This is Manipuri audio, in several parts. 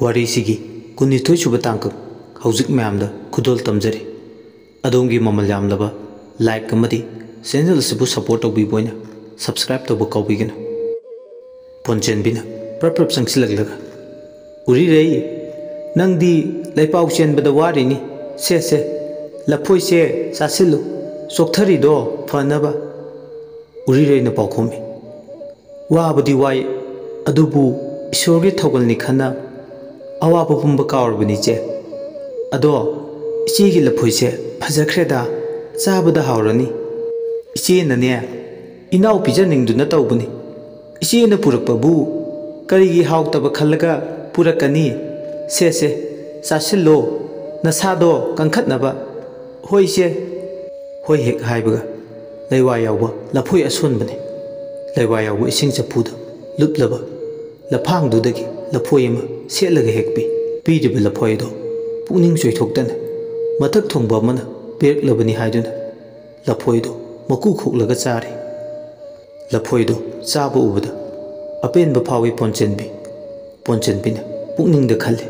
ꯋꯥꯔꯤꯁꯤꯒꯤ 12 ꯁꯨꯕ ꯇꯥꯡꯀꯛ ꯍꯧꯖꯤꯛ ꯃꯌꯥꯝꯗ ꯈꯨꯗꯣꯜ ꯇꯝꯖꯔꯤ ꯑꯗꯣꯝꯒꯤ ꯃꯃꯜ ꯌꯥꯝꯂꯕ ꯂꯥꯏꯛ ꯑꯃꯗꯤ ꯆꯦꯅꯦꯜ ꯑꯁꯤꯕꯨ ꯁꯄꯣꯔꯠ ꯇꯧꯕꯤꯕ ꯑꯣꯏꯅ ꯁꯕꯁꯀ꯭ꯔꯥꯏꯕ ꯇꯧꯕ ꯀꯥꯎꯕꯤꯒꯅꯨ ꯄꯣꯟꯆꯦꯟꯕꯤꯅ ꯄ꯭ꯔꯞ ꯆꯪꯁꯤꯜꯂꯛꯂꯒ ꯎꯔꯤꯔꯩ ꯅꯪꯗꯤ ꯂꯩꯄꯥꯎ ꯆꯦꯟꯕꯗ ꯋꯥꯔꯤꯅꯤ ꯁꯦ ꯂꯐꯣꯏꯁꯦ ꯆꯥꯁꯤꯜꯂꯨ ꯆꯣꯛꯊꯔꯤꯗꯣ ꯐꯅꯕ ꯎꯔꯤꯔꯩꯅ ꯄꯥꯎꯈꯨꯝꯃꯤ ꯋꯥꯕꯗꯤ ꯋꯥꯏ ꯑꯗꯨꯕꯨ ꯏꯁꯣꯔꯒꯤ ꯊꯧꯒꯜꯅꯤ ꯈꯟꯅ ꯑꯋꯥꯕ ꯄꯨꯝꯕ ꯀꯥꯎꯔꯕꯅꯤ ꯏꯆꯦ ꯑꯗꯣ ꯏꯆꯦꯒꯤ ꯂꯐꯣꯏꯁꯦ ꯐꯖꯈ꯭ꯔꯦꯗ ꯆꯥꯕꯗ ꯍꯥꯎꯔꯅꯤ ꯏꯆꯦꯅꯅꯦ ꯏꯅꯥꯎ ꯄꯤꯖꯅꯤꯡꯗꯨꯅ ꯇꯧꯕꯅꯤ ꯏꯆꯦꯅ ꯄꯨꯔꯛꯄꯕꯨ ꯀꯔꯤꯒꯤ ꯍꯥꯎꯇꯕ ꯈꯜꯂꯒ ꯄꯨꯔꯛꯀꯅꯤ ꯁꯦ ꯆꯥꯁꯤꯜꯂꯣ ꯅꯁꯥꯗꯣ ꯀꯟꯈꯠꯅꯕ ꯍꯣꯏ ꯏꯆꯦ ꯍꯣꯏ ꯍꯦꯛ ꯍꯥꯏꯕꯒ ꯂꯩꯋꯥ ꯌꯥꯎꯕ ꯂꯐꯣꯏ ꯑꯁꯣꯟꯕꯅꯤ ꯂꯩꯋꯥ ꯌꯥꯎꯕ ꯏꯁꯤꯡ ꯆꯐꯨꯗ ꯂꯨꯞꯂꯕ ꯂꯐꯥꯡꯗꯨꯗꯒꯤ ꯂꯐꯣꯏ ꯑꯃ ꯁꯦꯠꯂꯒ ꯍꯦꯛꯄꯤ ꯄꯤꯔꯤꯕ ꯂꯐꯣꯏ ꯑꯗꯣ ꯄꯨꯛꯅꯤꯡ ꯆꯣꯏꯊꯣꯛꯇꯅ ꯃꯊꯛ ꯊꯣꯡꯕ ꯑꯃꯅ ꯄꯤꯔꯛꯂꯕꯅꯤ ꯍꯥꯏꯗꯨꯅ ꯂꯐꯣꯏꯗꯣ ꯃꯀꯨ ꯈꯣꯛꯂꯒ ꯆꯥꯔꯤ ꯂꯐꯣꯏꯗꯣ ꯆꯥꯕ ꯎꯕꯗ ꯑꯄꯦꯟꯕ ꯐꯥꯎꯏ ꯄꯣꯟꯆꯦꯟꯕꯤꯅ ꯄꯨꯛꯅꯤꯡꯗ ꯈꯜꯂꯤ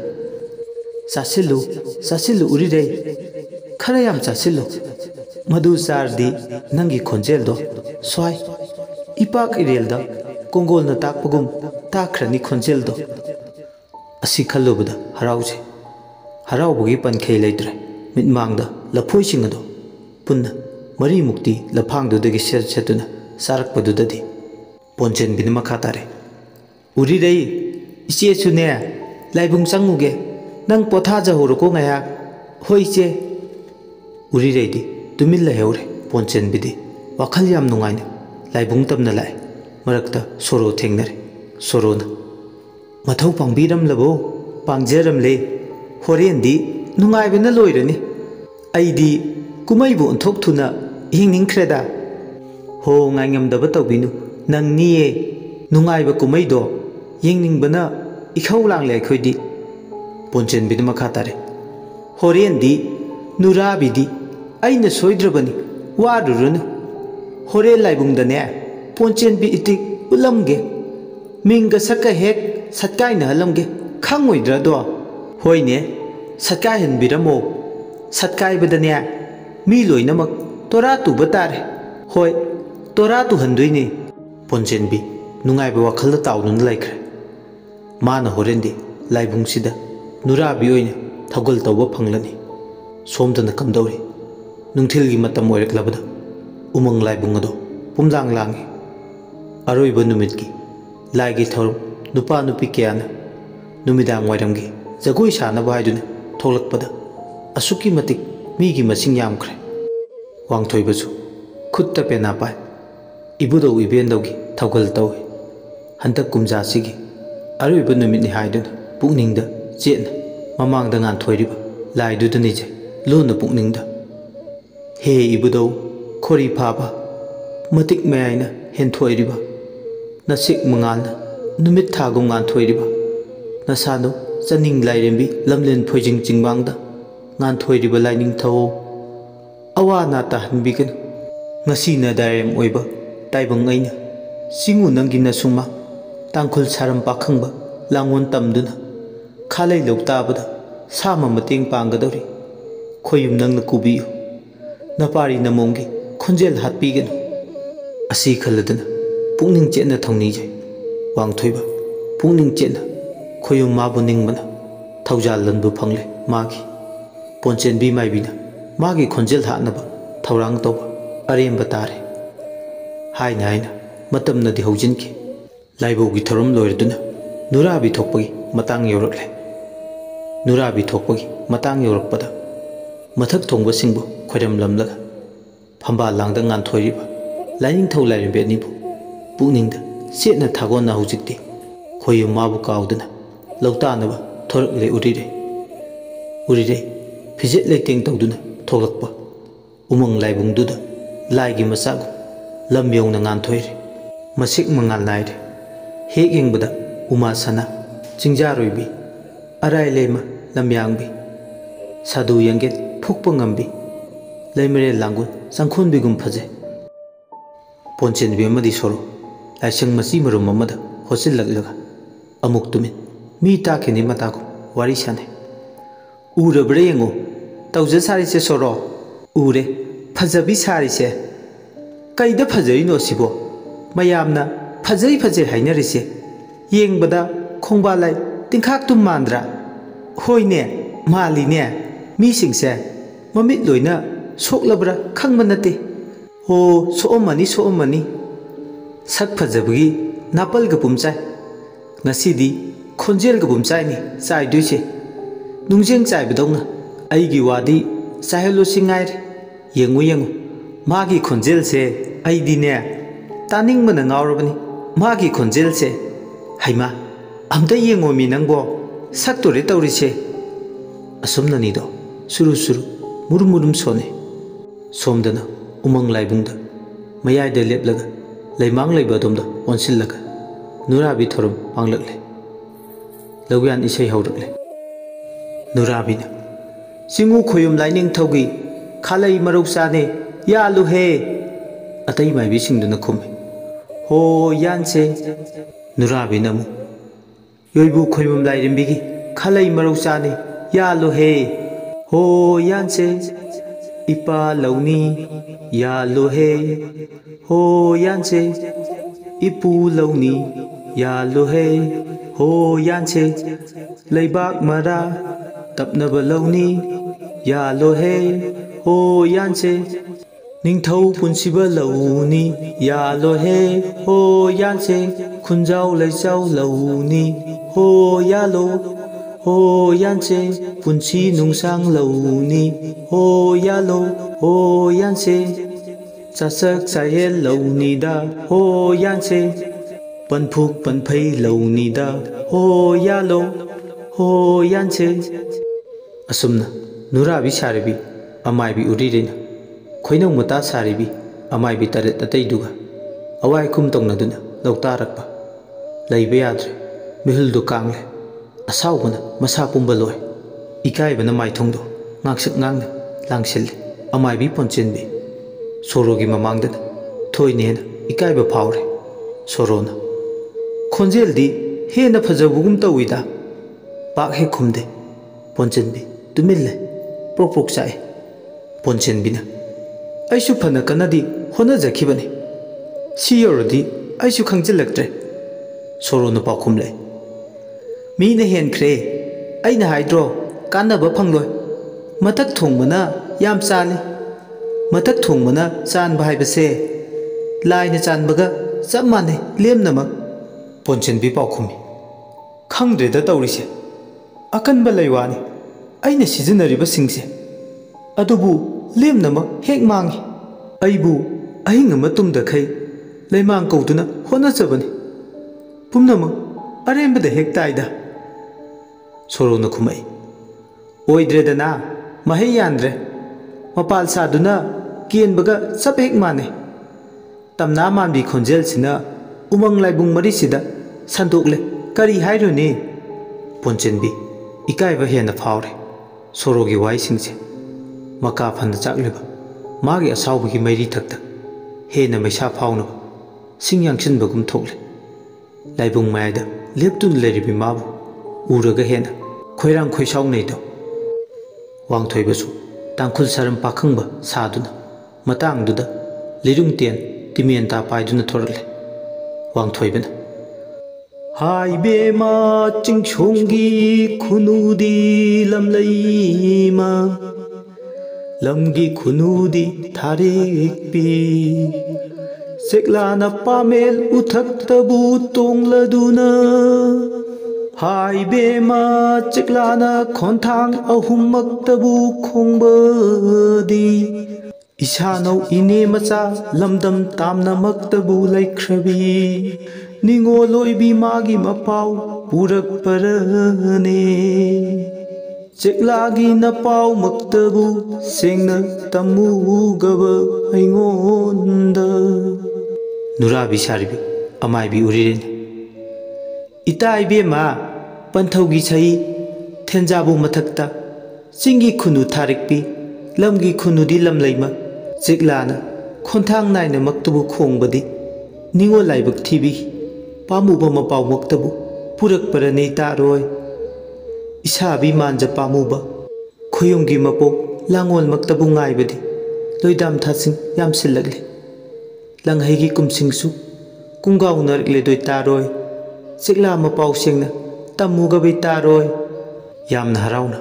ꯆꯥꯁꯤꯜꯂꯨ ꯎꯔꯤꯔꯩ ꯈꯔ ꯌꯥꯝ ꯆꯥꯁꯤꯜꯂꯨ ꯃꯗꯨ ꯆꯥꯔꯗꯤ ꯅꯪꯒꯤ ꯈꯣꯟꯖꯦꯜꯗꯣ ꯁ꯭ꯋꯥꯏ ꯏꯄꯥꯛ ꯏꯔꯦꯜꯗ ꯀꯣꯡꯒꯣꯜꯅ ꯇꯥꯛꯄꯒꯨꯝ ꯇꯥꯛꯈ꯭ꯔꯅꯤ ꯈꯣꯟꯖꯦꯜꯗꯣ ꯑꯁꯤ ꯈꯜꯂꯨꯕꯗ ꯍꯔꯥꯎꯕꯒꯤ ꯄꯟꯈꯩ ꯂꯩꯇ꯭ꯔꯦ ꯃꯤꯠꯃꯥꯡꯗ ꯂꯐꯣꯏꯁꯤꯡ ꯑꯗꯣ ꯄꯨꯟꯅ ꯃꯔꯤꯃꯨꯛꯇꯤ ꯂꯐꯥꯡꯗꯨꯗꯒꯤ ꯁꯦꯠꯇꯨꯅ ꯆꯥꯔꯛꯄꯗꯨꯗꯗꯤ ꯄꯣꯟꯆꯦꯟꯕꯤꯅ ꯃꯈꯥ ꯇꯥꯔꯦ ꯎꯔꯤꯔꯩ ꯏꯆꯦꯁꯨꯅꯦ ꯂꯥꯏꯕꯨꯡ ꯆꯪꯉꯨꯒꯦ ꯅꯪ ꯄꯣꯊꯥꯖꯍꯧꯔꯣꯀꯣ ꯉꯥꯏꯍꯥꯛ ꯍꯣꯏ ꯏꯆꯦ ꯎꯔꯤꯔꯩꯗꯤ ꯇꯨꯃꯤꯟ ꯂꯩꯍꯧꯔꯦ ꯄꯣꯟꯆꯦꯟꯕꯤꯗꯤ ꯋꯥꯈꯜ ꯌꯥꯝ ꯅꯨꯡꯉꯥꯏꯅ ꯂꯥꯏꯕꯨꯡ ꯇꯝꯅ ꯂꯥꯛꯑꯦ ꯃꯔꯛꯇ ꯁꯣꯔꯣ ꯊꯦꯡꯅꯔꯦ ꯁꯣꯔꯣꯅ ꯃꯊꯧ ꯄꯥꯡꯕꯤꯔꯝꯂꯕꯣ ꯄꯥꯡꯖꯔꯝꯂꯦ ꯍꯣꯔꯦꯟꯗꯤ ꯅꯨꯡꯉꯥꯏꯕꯅ ꯂꯣꯏꯔꯅꯤ ꯑꯩꯗꯤ ꯀꯨꯝꯍꯩꯕꯨ ꯑꯣꯟꯊꯣꯛ ꯊꯨꯅ ꯌꯦꯡꯅꯤꯡꯈ꯭ꯔꯦꯗ ꯍꯣ ꯉꯥꯏꯉꯝꯗꯕ ꯇꯧꯕꯤꯅꯨ ꯅꯪꯅꯤꯌꯦ ꯅꯨꯡꯉꯥꯏꯕ ꯀꯨꯝꯍꯩꯗꯣ ꯌꯦꯡꯅꯤꯡꯕꯅ ꯏꯈꯧ ꯂꯥꯡꯂꯦ ꯑꯩꯈꯣꯏꯗꯤ ꯄꯣꯟꯆꯦꯟꯕꯤꯅ ꯃꯈꯥ ꯇꯥꯔꯦ ꯍꯣꯔꯦꯟꯗꯤ ꯅꯨꯔꯥꯕꯤꯗꯤ ꯑꯩꯅ ꯁꯣꯏꯗ꯭ꯔꯕꯅꯤ ꯋꯥꯔꯨꯔꯅꯨ ꯍꯣꯔꯦꯟ ꯂꯥꯏꯕꯨꯡꯗꯅꯦ ꯄꯣꯟꯆꯦꯟꯕꯤ ꯏꯇꯤꯛ ꯎꯠꯂꯝꯒꯦ ꯃꯤꯡꯒ ꯁꯛꯀ ꯍꯦꯛ ꯁꯠꯀꯥꯏꯅꯍꯜꯂꯝꯒꯦ ꯈꯪꯉꯣꯏꯗ꯭ꯔꯗꯣ ꯍꯣꯏꯅꯦ ꯁꯠꯀꯥꯏꯍꯟꯕꯤꯔꯝꯃꯣ ꯁꯠꯀꯥꯏꯕꯗꯅꯦ ꯃꯤ ꯂꯣꯏꯅꯃꯛ ꯇꯣꯔꯥ ꯇꯨꯕ ꯇꯥꯔꯦ ꯍꯣꯏ ꯇꯣꯔꯥ ꯇꯨꯍꯟꯗꯣꯏꯅꯤ ꯄꯣꯟꯆꯦꯟꯕꯤ ꯅꯨꯡꯉꯥꯏꯕ ꯋꯥꯈꯜꯗ ꯇꯥꯎꯗꯨꯅ ꯂꯩꯈ꯭ꯔꯦ ꯃꯥꯅ ꯍꯣꯔꯦꯟꯗꯤ ꯂꯥꯏꯕꯨꯡꯁꯤꯗ ꯅꯨꯔꯥꯕꯤ ꯑꯣꯏꯅ ꯊꯧꯒꯜ ꯇꯧꯕ ꯐꯪꯂꯅꯤ ꯁꯣꯝꯗꯅ ꯀꯝꯗꯧꯔꯤ ꯅꯨꯡꯊꯤꯜꯒꯤ ꯃꯇꯝ ꯑꯣꯏꯔꯛꯂꯕꯗ ꯎꯃꯪ ꯂꯥꯏꯕꯨꯡ ꯑꯗꯣ ꯄꯨꯝꯂꯥꯡ ꯂꯥꯡꯏ ꯑꯔꯣꯏꯕ ꯅꯨꯃꯤꯠꯀꯤ ꯂꯥꯏꯒꯤ ꯊꯧꯔꯝ ꯅꯨꯄꯥ ꯅꯨꯄꯤ ꯀꯌꯥꯅ ꯅꯨꯃꯤꯗꯥꯡ ꯋꯥꯏꯔꯝꯒꯤ ꯖꯒꯣꯏ ꯁꯥꯅꯕ ꯍꯥꯏꯗꯨꯅ ꯊꯣꯛꯂꯛꯄꯗ ꯑꯁꯨꯛꯀꯤ ꯃꯇꯤꯛ ꯃꯤꯒꯤ ꯃꯁꯤꯡ ꯌꯥꯝꯈ꯭ꯔꯦ ꯋꯥꯡꯊꯣꯏꯕꯁꯨ ꯈꯨꯠꯇ ꯄꯦꯅꯥ ꯄꯥꯏ ꯏꯕꯨꯙꯧ ꯏꯕꯦꯟꯗꯧꯒꯤ ꯊꯧꯒꯜ ꯇꯧꯏ ꯍꯟꯗꯛ ꯀꯨꯝꯖꯥꯁꯤꯒꯤ ꯑꯔꯣꯏꯕ ꯅꯨꯃꯤꯠꯅꯤ ꯍꯥꯏꯗꯨꯅ ꯄꯨꯛꯅꯤꯡꯗ ꯆꯦꯠꯅ ꯃꯃꯥꯡꯗ ꯉꯥꯟꯊꯣꯏꯔꯤꯕ ꯂꯥꯏꯗꯨꯗ ꯅꯤꯖꯩ ꯂꯣꯟꯅ ꯄꯨꯛꯅꯤꯡꯗ ꯍꯦ ꯏꯕꯨꯙꯧ ꯈꯣꯔꯤ ꯐꯥꯕ ꯃꯇꯤꯛ ꯃꯌꯥꯏꯅ ꯍꯦꯟꯊꯣꯏꯔꯤꯕ ꯅꯁꯤꯛ ꯃꯉꯥꯜꯅ ꯅꯨꯃꯤꯠ ꯊꯥꯒꯨꯝ ꯉꯥꯟꯊꯣꯏꯔꯤꯕ ꯅꯁꯥꯗꯣ ꯆꯅꯤꯡ ꯂꯥꯏꯔꯦꯝꯕꯤ ꯂꯝꯂꯦꯟ ꯐꯣꯏꯖꯤꯡ ꯆꯤꯡꯃꯥꯡꯗ ꯉꯥꯟꯊꯣꯏꯔꯤꯕ ꯂꯥꯏꯅꯤꯡꯊꯧ ꯑꯋꯥ ꯑꯅꯥ ꯇꯥꯍꯟꯕꯤꯒꯅꯨ ꯉꯁꯤꯅ ꯗꯥꯏꯔꯦꯝ ꯑꯣꯏꯕ ꯇꯥꯏꯕꯪ ꯑꯩꯅ ꯆꯤꯡꯉꯨ ꯅꯪꯒꯤ ꯅꯁꯨꯃ ꯇꯥꯡꯈꯨꯜ ꯁꯥꯔꯝ ꯄꯥꯈꯪꯕ ꯂꯥꯡꯒꯣꯟ ꯇꯝꯗꯨꯅ ꯈꯥꯂꯩ ꯂꯧ ꯇꯥꯕꯗ ꯁꯥꯃ ꯃꯇꯦꯡ ꯄꯥꯡꯒꯗꯧꯔꯤ ꯈꯣꯏꯌꯨꯝ ꯅꯪꯅ ꯀꯨꯕꯤꯌꯨ ꯅꯄꯥꯔꯤ ꯅꯃꯣꯝꯒꯤ ꯈꯣꯟꯖꯦꯜ ꯍꯥꯠꯄꯤꯒꯅꯨ ꯑꯁꯤ ꯈꯜꯂꯗꯨꯅ ꯄꯨꯛꯅꯤꯡ ꯆꯦꯠꯅ ꯊꯧꯅꯤꯖꯩ ꯋꯥꯡꯊꯣꯏꯕ ꯄꯨꯛꯅꯤꯡ ꯆꯦꯠꯅ ꯈꯣꯏꯌꯨꯝ ꯃꯥꯕꯨ ꯅꯤꯡꯕꯅ ꯊꯧꯖꯥꯜ ꯂꯟꯕꯨ ꯐꯪꯂꯦ ꯃꯥꯒꯤ ꯄꯣꯟꯆꯦꯟꯕꯤ ꯃꯥꯏꯕꯤꯅ ꯃꯥꯒꯤ ꯈꯣꯟꯖꯦꯜ ꯍꯥꯠꯅꯕ ꯊꯧꯔꯥꯡ ꯇꯧꯕ ꯑꯔꯦꯝꯕ ꯇꯥꯔꯦ ꯍꯥꯏꯅ ꯃꯇꯝꯅꯗꯤ ꯍꯧꯖꯤꯟꯈꯤ ꯂꯥꯏꯕꯧꯒꯤ ꯊꯧꯔꯝ ꯂꯣꯏꯔꯗꯨꯅ ꯅꯨꯔꯥꯕꯤ ꯊꯣꯛꯄꯒꯤ ꯃꯇꯥꯡ ꯌꯧꯔꯛꯂꯦ ꯅꯨꯔꯥꯕꯤ ꯊꯣꯛꯄꯒꯤ ꯃꯇꯥꯡ ꯌꯧꯔꯛꯄꯗ ꯃꯊꯛ ꯊꯣꯡꯕꯁꯤꯡꯕꯨ ꯈꯣꯏꯔꯝꯂꯝꯂꯒ ꯐꯝꯕꯥꯜ ꯂꯥꯡꯗ ꯉꯥꯟꯊꯣꯏꯔꯤꯕ ꯂꯥꯏꯅꯤꯡꯊꯧ ꯂꯥꯏꯔꯦꯝꯕꯤ ꯑꯅꯤꯕꯨ ꯄꯨꯛꯅꯤꯡꯗ ꯆꯦꯠꯅ ꯊꯥꯒꯣꯟꯅ ꯍꯧꯖꯤꯛꯇꯤ ꯈꯣꯏꯌꯨꯝ ꯃꯥꯕꯨ ꯀꯥꯎꯗꯨꯅ ꯂꯧꯇꯥꯅꯕ ꯊꯣꯔꯛꯂꯦ ꯎꯔꯤꯔꯩ ꯐꯤꯖꯦꯠ ꯂꯩꯇꯦꯡ ꯇꯧꯗꯨꯅ ꯊꯣꯛꯂꯛꯄ ꯎꯃꯪ ꯂꯥꯏꯕꯨꯡꯗꯨꯗ ꯂꯥꯏꯒꯤ ꯃꯆꯥꯒꯨꯝ ꯂꯝ ꯌꯧꯅ ꯉꯥꯟꯊꯣꯏꯔꯦ ꯃꯁꯤꯛ ꯃꯉꯥꯜ ꯅꯥꯏꯔꯦ ꯍꯦꯛ ꯌꯦꯡꯕꯗ ꯎꯃꯥ ꯁꯅꯥ ꯆꯤꯡꯖꯥꯔꯣꯏꯕꯤ ꯑꯔꯥꯏ ꯂꯩꯃ ꯂꯝꯌꯥꯡꯕꯤ ꯁꯥꯗꯨ ꯌꯦꯡꯒꯦꯜ ꯐꯨꯛꯄ ꯉꯝꯕꯤ ꯂꯩꯃꯔꯦꯜ ꯂꯥꯡꯒꯣꯜ ꯆꯪꯈꯣꯟꯕꯤꯒꯨꯝ ꯐꯖꯩ ꯄꯣꯟꯆꯦꯟꯕꯤ ꯑꯃꯗꯤ ꯁꯣꯔꯣ ꯂꯥꯏꯁꯪ ꯃꯆꯤ ꯃꯔꯨꯝ ꯑꯃꯗ ꯍꯣꯠꯆꯤꯜꯂꯛꯂꯒ ꯑꯃꯨꯛ ꯇꯨꯃꯤꯟ ꯃꯤ ꯇꯥꯈꯤꯅꯤ ꯃꯇꯥꯒꯨꯝ wari sane urabre yengo tawja sari se soro ure phajabi sari se kaida phajai no sibo mayamna phajai hainari se yengbada khongba lai tingkhak tum mandra hoine mali ne mi singse mamit loina soklabra khangba nate ho soomani sak phajabgi napal ga pumchai ngasidi khonjel ga pumchai ni chai duise nungjeng chai bedongna aigi wadi sahelo singai yengu magi khonjel se aidi ne taning mana ngawrabani magi khonjel se haima amta yengo mi nangbo saktore tawrise asumna ni do suru murum sone somdana umang laibungda mayai de leplaga leimang leiba domda onsillaga nurabi thorum panglakle lawyan isai hawrakle nurabi na singu khoyum laining thogi khalai maruk sane yalu he atai mai bi singduna khumi ho yanse nurabi namu yoibu khoyum lairimbi khalai maruk sane yalu he ho yanse ipa launi yalu he ho yanse ipu launi yalu he ho yanse leibak mara tapnaba launi yalu he ho yanse ningthau punsiba launi yalu he ho yanse khunjau leijau launi ho yalo ho yanse punsi nungsang launi ho yalo ho yanse chasak chayel launi da ho yanse panphuk panphai launi da ho yalo ho yanse asumna nurabi saribi amaibi uririna khoinong mata saribi amaibi taret atai duga awai kum tongna duna loktarakpa leibe yadre mihul du kangle asawbana masa pumba loy ikaibana maithongdo ngaksak ngangna langsil amaibi ponchenbi sorogi mamangdana thoinena ikaiba phawre sorona khonjeldi hena phajabugum tawida pak he khumde ponchenbi tumille prok sai ponchenbina aisu phana kanadi hona jakhibani siyordi aisu khangjelaktre sorona pakhumle मीने हेनख्रे अइना हाइड्रो कानबा फंगलोय मथक थोंबना याम चाले मथक थोंबना चानबा हाइबसे लाइना चानबगा सब माने लेमनमक पोंचनबी पाखुमी खंग्रेदा तौरिसे अकनबा लैवानी अइना सिजनरिबा सिंगसे अदुबु लेमनमक हेक मांगी अइबु अहिंग मतुमदा खै लैमांग कौदुना होनाचबनी पुमनमक अरेंबदा हेक ताइदा सोरोना खुमई ओइद्रेदना महे यान्द्रे मपाल सादुना केनबगा सब हेक माने तमना मानबी खोंजेल सिना उमंग लाइबुंग मरिसिदा संदोकले करी हाइरुनी पोंचेनबी इकाइबा हेना फावरे सोरोगी वाई सिंगसे मका फन चाकलेबा मागी असावबगी मैरी थक्ता हेना मैसा फावनबा सिंग यांगसिनबगुम थोकले लाइबुंग मायदा लेप्तुन लेरिबी माबु उरगा हेना खोइरांग खोइसाव नैदो वांगथोइबसु तांखुल सरम पाखंबा सादुना मतांगदुदा लिरुंग तेन तिमेनता पाइदुना थोरले वांगथोइबना हाइबेमा चिंगछोंगी खुनुदी लमलैमा लमगी खुनुदी थारेकपी सेक्लाना पामेल उथक्तबु तोंगलदुना हाइबेमा चिक्लाना खोंथांग अहुमक्तबु खोंबदी इसानौ इने मचा लमदम तामनमक्तबु लैख्रबी निंगोलोइबी मागी मपाउ पुरकपरने चिक्लागी नपाउ मक्तबु सेंगना तमुगब अइंगोंदा नुराबी सारिबी अमाइबी उरिरेन इताइबेमा पंथौगी सही थेंजाबु मथक्ता चिंगी खुनु थारिकपी लमगी खुनुदी लमलैमा चिक्लाना खोंथांग नाइना मक्तबु खोंबदी निंगो लाइबक थीबी पामुबा मपाउ मक्तबु पुरकपरने तारोय इसाबी मांजा पामुबा खुयुंगी मपोक Langol मक्तबु ngaibadi loidam thasing yam sillagle langhai kumsingsu kungaw narikle doi taroi sikla mapau sengna tamuga bi taroi yamna harauna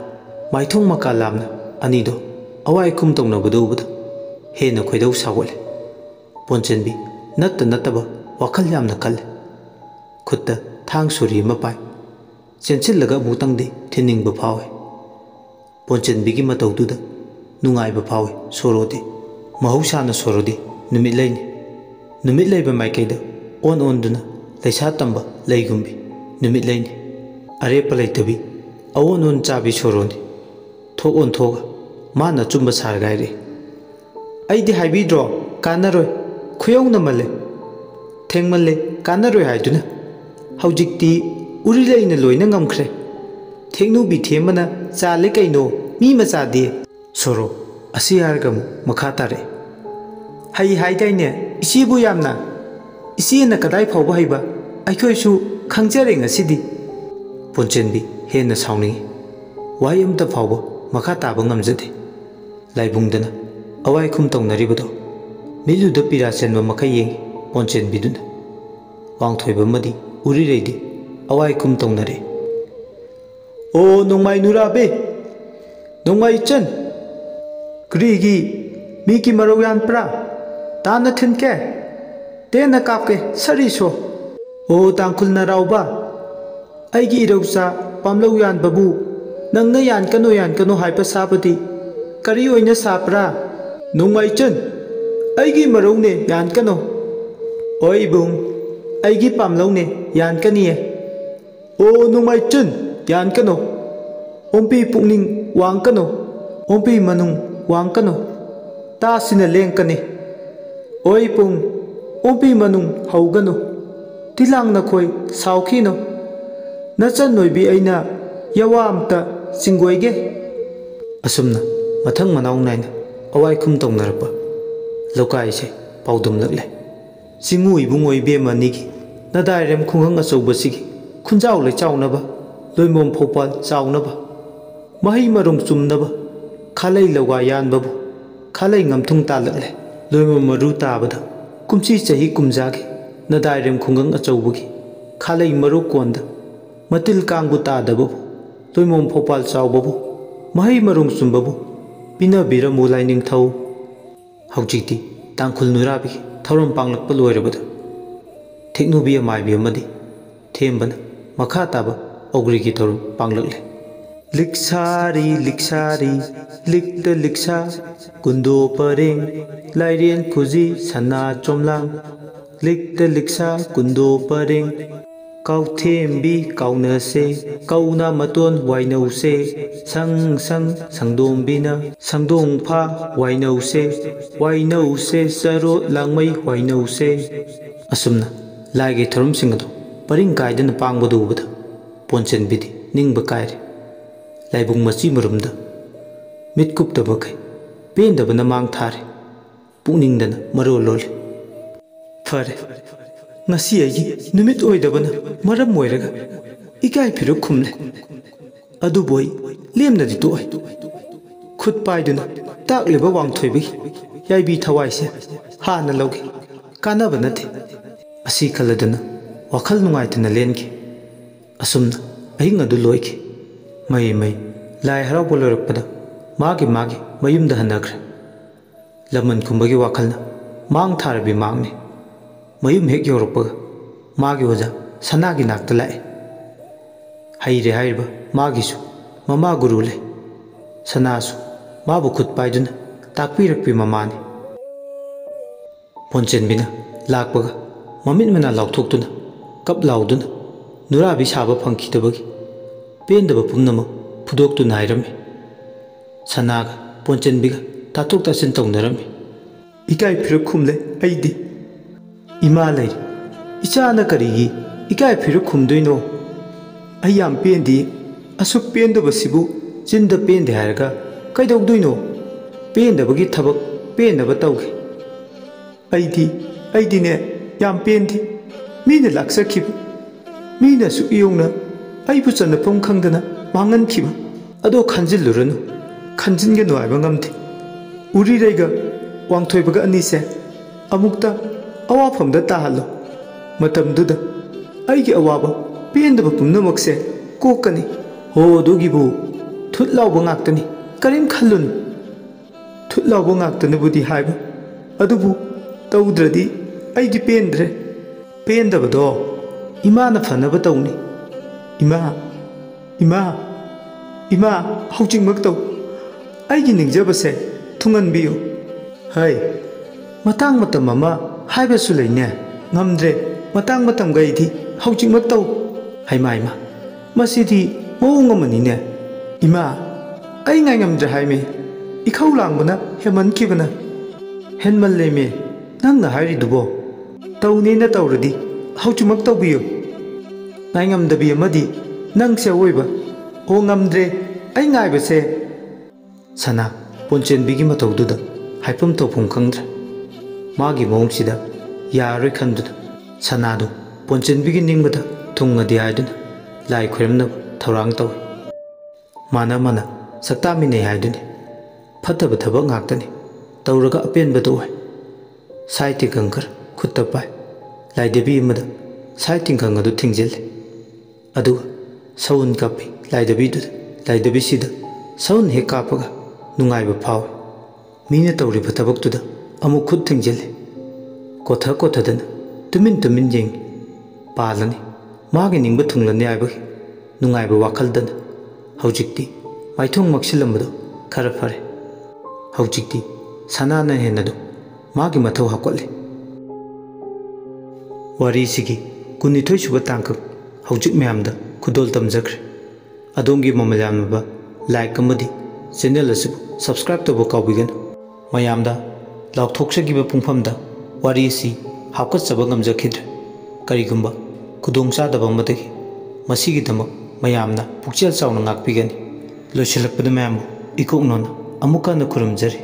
maithong makalamna anido awai kum tongna budubud hena khoidau sagole ponchenbi nattaba wakhal yamna kal khutta thang suri mapai chenchillaga mutangdi thining ba phawe ponchenbi gi mataududa nungai ba phawe sorodi mahausana sorodi numit laiba maikaida on duna laisa tamba laigumbi numit laini are palaitabi awon on chabi soroni thok on thoga mana chumba sargaire aidi haibidro kanaroi khuyong namale thengmalle kanaroi haiduna haujikti uri laina loina ngamkhre thengnu bi themana chale kaino mi macha de soro asi hargamu makha tare hai haidaine isibu yamna isi na kadai phawba haiba aikhoi su khangjare ngasidi ponchenbi hena sauni wayam ta phawba makha taba ngamjade laibungdana awai khum tongnaribudo miluda pirasen ma makha yeng ponchenbi duna wangthoiba madi uri reidi awai kum tongnare o nongmai nurabe nongmai chen krigi miki maroyan pra tana thinke tena kapke sari so o tangkul na rauba aigi irausa pamlau yan babu nangna yan kano haipa sabati kari oina sapra nongmai chen aigi marone yan kano oi bung aigi pamlau ne yan kaniye o nongmai chen yan kano ompi pukning wang kano ompi manung wang kano ta sina leng kane oi pung ompi manung haugano tilang na khoi saukhino nachan noibi aina yawamta singgoige asumna mathang manau naina awai khum tongnarpa lokai se paudum lakle singu ibungoi be manigi nadai rem khungang achobasigi khunjau le chaunaba loimom phopal chaunaba mahi marung chumnaba khalai loga yan babu khalai ngamthung talakle loimom maru tabada kumchi chahi kumjage nadai rem khungang achobagi khalai maru konda matil kangbu tadabu loimom phopal chaubabu mahi marung chumbabu pina bira mulai ning thau haujiti tangkhul nurabi thorom panglakpa loirabada theknubi amaibi amadi thembana makha taba ogri ki thorom panglakle liksari likta liksa kundo pareng lairien phuji sana chomlang likta liksa kundo pareng kauthembi kauna se kauna maton wainau se sangdombina sangdong pha wainau se saro langmai wainau se asumna laige thorom singado paring kaidana pangbodu ubada ponchen bidi ningba kaire laibung machi marumda mitkup tabakai pendabana mang thare puningdana maro lol fare ngasi agi numit oidabana maram moiraga ikai phiru khumle adu boy lemna di toy khut paiduna takleba wang thoibi yaibi thawai se ha na logi kanaba nate asi khaladana wakhal nungaitana lenki asumna ahinga du loiki mai lai harau bolorpada magi mayumda hanakre laman kumbagi wakhalna mang tharabi mangni mayum hek yorupaga magi oja sanagi nakta lai haire hairba magisu mama guru le sanasu mabu khut paiduna takpirakpi mamani ponchenbina lakpaga mamit mana lauthoktuna kap lauduna nurabi saba phangkhidabagi pendaba pumnama phudoktu nairami sanaga ponchenbiga tathok tasin tongnarami ikai phiru khumle aidi ima lai ichana karigi ikai phiru khumdoino ayam pendi asuk pendaba sibu jinda pende harga kaidogdoino pendabagi thabak pendaba tauge aidi ne yam pendi mina laksakhibu mina su iyongna ꯑꯩꯕꯨ ꯆꯟꯅꯐꯝ ꯈꯪꯗꯅ ꯃꯥꯡꯍꯟꯈꯤꯕ ꯑꯗꯣ ꯈꯟꯖꯤꯜꯂꯨꯔꯅꯨ ꯈꯟꯖꯤꯟꯒꯅꯨ ꯍꯥꯏꯕ ꯉꯝꯗꯦ ꯎꯔꯤꯔꯩꯒ ꯋꯥꯡꯊꯣꯏꯕꯒ ꯑꯅꯤꯁꯦ ꯑꯃꯨꯛꯇ ꯑꯋꯥꯐꯝꯗ ꯇꯥꯍꯜꯂꯣ ꯃꯇꯝꯗꯨꯗ ꯑꯩꯒꯤ ꯑꯋꯥꯕ ꯄꯦꯟꯗꯕ ꯄꯨꯝꯅꯃꯛꯁꯦ ꯀꯣꯛꯀꯅꯤ ꯍꯣ ꯑꯗꯨꯒꯤꯕꯨ ꯊꯨꯠ ꯂꯥꯎꯕ ꯉꯥꯛꯇꯅꯤ ꯀꯔꯤꯝ ꯈꯜꯂꯨꯅꯨ ꯊꯨꯠ ꯂꯥꯎꯕ ꯉꯥꯛꯇꯅꯕꯨꯗꯤ ꯍꯥꯏꯕ ꯑꯗꯨꯕꯨ ꯇꯧꯗ꯭ꯔꯗꯤ ꯑꯩꯗꯤ ꯄꯦꯟꯗ꯭ꯔꯦ ꯄꯦꯟꯗꯕꯗꯣ ꯏꯃꯥꯅ ꯐꯅꯕ ꯇꯧꯅꯤ ꯏꯃꯥ ꯏꯃꯥ ꯏꯃꯥ ꯍꯧꯖꯤꯛꯃꯛ ꯇꯧ ꯑꯩꯒꯤ ꯅꯤꯡꯖꯕꯁꯦ ꯊꯨꯡꯍꯟꯕꯤꯌꯨ ꯍꯩ ꯃꯇꯥꯡ ꯃꯇꯝ ꯑꯃ ꯍꯥꯏꯕꯁꯨ ꯂꯩꯅꯦ ꯉꯝꯗ꯭ꯔꯦ ꯃꯇꯥꯡ ꯃꯇꯝꯒꯩꯗꯤ ꯍꯧꯖꯤꯛꯃꯛ ꯇꯧ ꯍꯩꯃꯥ ꯏꯃꯥ ꯃꯁꯤꯗꯤ ꯃꯑꯣꯡ ꯑꯃꯅꯤꯅꯦ ꯏꯃꯥ ꯑꯩ ꯉꯥꯏꯉꯝꯗ꯭ꯔꯦ ꯍꯥꯏꯃꯤ ꯏꯈꯧ ꯂꯥꯡꯕꯅ ꯍꯦꯟꯃꯟꯈꯤꯕꯅ ꯍꯦꯟꯃꯜꯂꯦꯃꯤ ꯅꯪꯅ ꯍꯥꯏꯔꯤꯗꯨꯕꯣ ꯇꯧꯅꯦꯅ ꯇꯧꯔꯗꯤ ꯍꯧꯖꯤꯛꯃꯛ ꯇꯧꯕꯤꯌꯨ ꯉꯥꯏꯉꯝꯗꯕꯤ ꯑꯃꯗꯤ ꯅꯪꯁꯦ ꯑꯋꯣꯏꯕ ꯑꯣ ꯉꯝꯗ꯭ꯔꯦ ꯑꯩ ꯉꯥꯏꯕꯁꯦ ꯁꯅꯥ ꯄꯣꯟꯆꯦꯟꯕꯤꯒꯤ ꯃꯇꯧꯗꯨꯗ ꯍꯥꯏꯐꯝ ꯇꯧꯐꯝ ꯈꯪꯗ꯭ꯔꯦ ꯃꯥꯒꯤ ꯃꯑꯣꯡꯁꯤꯗ ꯌꯥꯔꯔꯣꯏ ꯈꯟꯗꯨꯅ ꯁꯅꯥꯗꯨ ꯄꯣꯟꯆꯦꯟꯕꯤꯒꯤ ꯅꯤꯡꯕꯗ ꯊꯨꯡꯉꯗꯤ ꯍꯥꯏꯗꯨꯅ ꯂꯥꯏ ꯈꯣꯏꯔꯝꯅꯕ ꯊꯧꯔꯥꯡ ꯇꯧꯏ ꯃꯥꯅ ꯃꯥꯅ ꯁꯛꯇꯥꯃꯤꯟꯅꯩ ꯍꯥꯏꯗꯨꯅꯤ ꯐꯠꯇꯕ ꯊꯕꯛ ꯉꯥꯛꯇꯅꯤ ꯇꯧꯔꯒ ꯑꯄꯦꯟꯕꯗꯨ ꯑꯣꯏ ꯁꯥꯏ ꯇꯤꯡꯈꯪ ꯈꯔ ꯈꯨꯠꯇ ꯄꯥꯏ ꯂꯥꯏꯙꯕꯤ ꯑꯃꯗ ꯁꯥꯏ ꯇꯤꯡꯈꯪ ꯑꯗꯨ ꯊꯤꯡꯖꯤꯜꯂꯤ ꯑꯗꯨꯒ ꯁꯎꯟ ꯀꯥꯞꯄꯤ ꯂꯥꯏꯙꯕꯤꯗꯨꯗ ꯂꯥꯏꯙꯕꯤꯁꯤꯗ ꯁꯎꯟ ꯍꯦꯛ ꯀꯥꯞꯄꯒ ꯅꯨꯡꯉꯥꯏꯕ ꯐꯥꯎꯏ ꯃꯤꯅ ꯇꯧꯔꯤꯕ ꯊꯕꯛꯇꯨꯗ ꯑꯃꯨꯛ ꯈꯨꯠ ꯊꯤꯡꯖꯤꯜꯂꯤ ꯀꯣꯊ ꯀꯣꯊꯗꯅ ꯇꯨꯃꯤꯟ ꯇꯨꯃꯤꯟ ꯌꯦꯡꯉꯤ ꯄꯥꯜꯂꯅꯤ ꯃꯥꯒꯤ ꯅꯤꯡꯕ ꯊꯨꯡꯂꯅꯤ ꯍꯥꯏꯕꯒꯤ ꯅꯨꯡꯉꯥꯏꯕ ꯋꯥꯈꯜꯗꯅ ꯍꯧꯖꯤꯛꯇꯤ ꯃꯥꯏꯊꯣꯡ ꯃꯛꯁꯤꯜꯂꯝꯕꯗꯣ ꯈꯔ ꯐꯔꯦ ꯍꯧꯖꯤꯛꯇꯤ ꯁꯅꯥꯅ ꯍꯦꯟꯅꯗꯨ ꯃꯥꯒꯤ ꯃꯊꯧ ꯍꯥꯞꯀꯠꯂꯤ ꯋꯥꯔꯤꯁꯤꯒꯤ 22ꯁꯨꯕ ꯇꯥꯡꯀꯛ ꯍꯧꯖꯤꯛ ꯃꯌꯥꯝꯗ ꯈꯨꯗꯣꯜ ꯇꯝꯖꯈ꯭ꯔꯦ ꯑꯗꯣꯝꯒꯤ ꯃꯃꯜ ꯌꯥꯝꯂꯕ ꯂꯥꯏꯛ ꯑꯃꯗꯤ ꯆꯦꯅꯦꯜ ꯑꯁꯤꯕꯨ ꯁꯕꯁꯀ꯭ꯔꯥꯏꯕ ꯇꯧꯕ ꯀꯥꯎꯕꯤꯒꯅꯨ ꯃꯌꯥꯝꯗ ꯂꯥꯎꯊꯣꯛꯆꯈꯤꯕ ꯄꯨꯡꯐꯝꯗ ꯋꯥꯔꯤ ꯑꯁꯤ ꯍꯥꯞꯀꯠꯆꯕ ꯉꯝꯖꯈꯤꯗ꯭ꯔꯦ ꯀꯔꯤꯒꯨꯝꯕ ꯈꯨꯗꯣꯡꯆꯥꯗꯕ ꯑꯃꯗꯒꯤ ꯃꯁꯤꯒꯤꯗꯃꯛ ꯃꯌꯥꯝꯅ ꯄꯨꯛꯆꯦꯜ ꯆꯥꯎꯅ ꯉꯥꯛꯄꯤꯒꯅꯤ ꯂꯣꯏꯁꯤꯜꯂꯛꯄꯗ ꯃꯌꯥꯝꯕꯨ ꯏꯀꯣꯛꯅꯣꯅ ꯑꯃꯨꯛ ꯍꯟꯅ ꯈꯨꯔꯨꯝꯖꯔꯤ